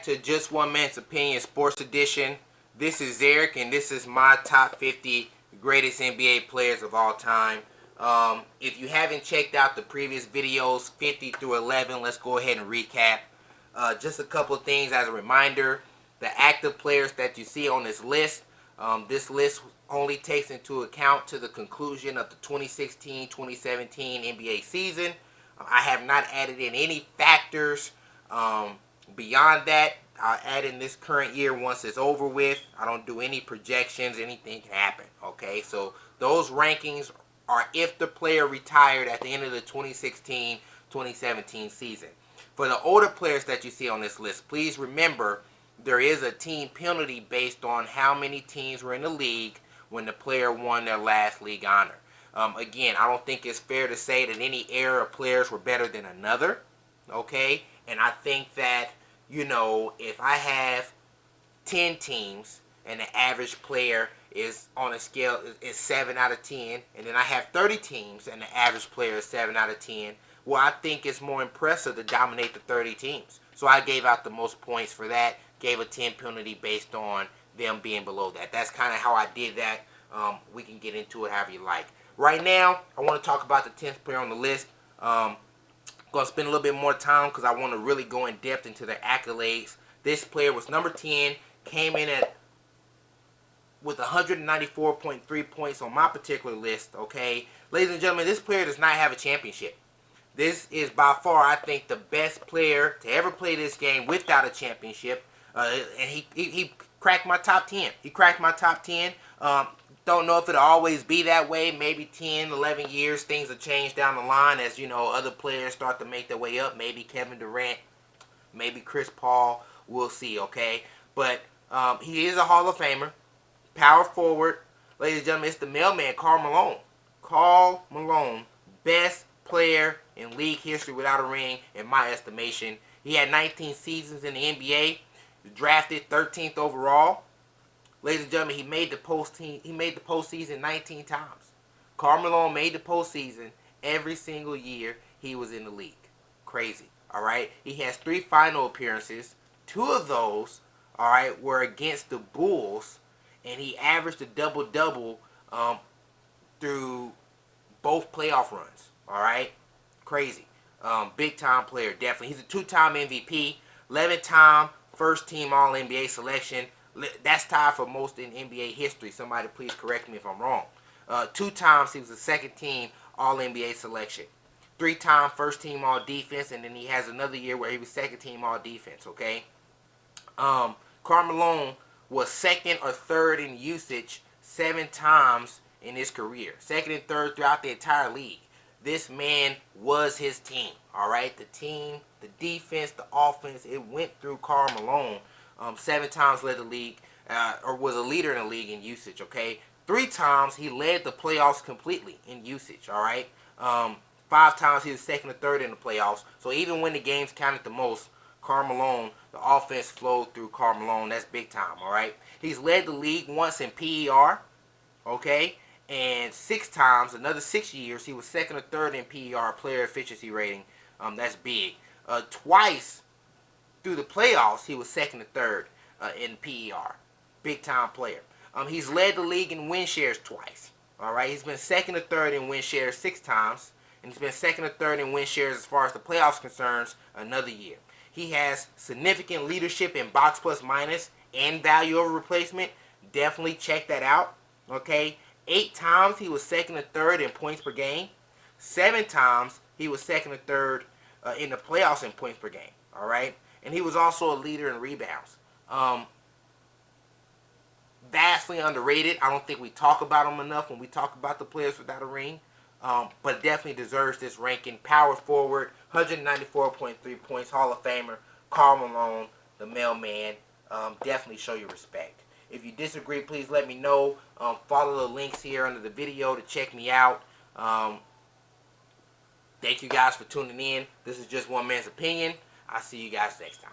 back to Just One Man's Opinion Sports Edition. This is Eric, and this is my top 50 greatest NBA players of all time. If you haven't checked out the previous videos, 50 through 11, let's go ahead and recap. Just a couple of things as a reminder. The active players that you see on this list only takes into account to the conclusion of the 2016-2017 NBA season. I have not added in any factors beyond that. I'll add in this current year once it's over with. I don't do any projections. Anything can happen. Okay, so those rankings are if the player retired at the end of the 2016-2017 season. For the older players that you see on this list, please remember there is a team penalty based on how many teams were in the league when the player won their last league honor. Again, I don't think it's fair to say that any era of players were better than another. Okay, and I think that, you know, if I have 10 teams and the average player is on a scale is 7 out of 10, and then I have 30 teams and the average player is 7 out of 10, well, I think it's more impressive to dominate the 30 teams. So I gave out the most points for that, gave a 10 penalty based on them being below that. That's kind of how I did that. We can get into it however you like. Right now, I want to talk about the 10th player on the list. Going to spend a little bit more time because I want to really go in depth into their accolades. This player was number 10, came in with 194.3 points on my particular list, okay? Ladies and gentlemen, this player does not have a championship. This is by far, I think, the best player to ever play this game without a championship. And he cracked my top 10. He cracked my top 10. Don't know if it'll always be that way. Maybe 10, 11 years, things will change down the line as, you know, other players start to make their way up. Maybe Kevin Durant, maybe Chris Paul. We'll see, okay? But he is a Hall of Famer. Power forward. Ladies and gentlemen, it's the mailman, Karl Malone. Karl Malone, best player in league history without a ring, in my estimation. He had 19 seasons in the NBA. Drafted 13th overall. Ladies and gentlemen, he made the postseason 19 times. Karl Malone made the postseason every single year he was in the league. Crazy. All right. He has 3 final appearances. 2 of those, all right, were against the Bulls, and he averaged a double-double through both playoff runs. All right. Crazy. Big time player, definitely. He's a 2-time MVP, 11-time first-team All-NBA selection. That's tied for most in NBA history. Somebody please correct me if I'm wrong. 2 times he was a second-team All-NBA selection. 3-time first-team All-Defense, and then he has another year where he was second-team All-Defense, okay? Karl Malone was second or third in usage 7 times in his career. Second and third throughout the entire league. This man was his team, all right? The team, the defense, the offense, it went through Karl Malone. 7 times led the league, or was a leader in the league in usage, okay? 3 times he led the playoffs completely in usage, all right? 5 times he was second or third in the playoffs. So even when the games counted the most, Karl Malone, the offense flowed through Karl Malone. That's big time, all right? He's led the league once in PER, okay? And 6 times, another 6 years, he was second or third in PER, player efficiency rating. That's big. Twice through the playoffs, he was second or third in PER. Big time player. He's led the league in win shares twice. All right, he's been second or third in win shares 6 times, and he's been second or third in win shares as far as the playoffs concerns another year. He has significant leadership in box plus minus and value over replacement. Definitely check that out. Okay, 8 times he was second or third in points per game. 7 times he was second or third in the playoffs in points per game. All right. And he was also a leader in rebounds. Vastly underrated. I don't think we talk about him enough when we talk about the players without a ring. But definitely deserves this ranking. Power forward, 194.3 points, Hall of Famer, Karl Malone, the mailman. Definitely show your respect. If you disagree, please let me know. Follow the links here under the video to check me out. Thank you guys for tuning in. This is Just One Man's Opinion. I'll see you guys next time.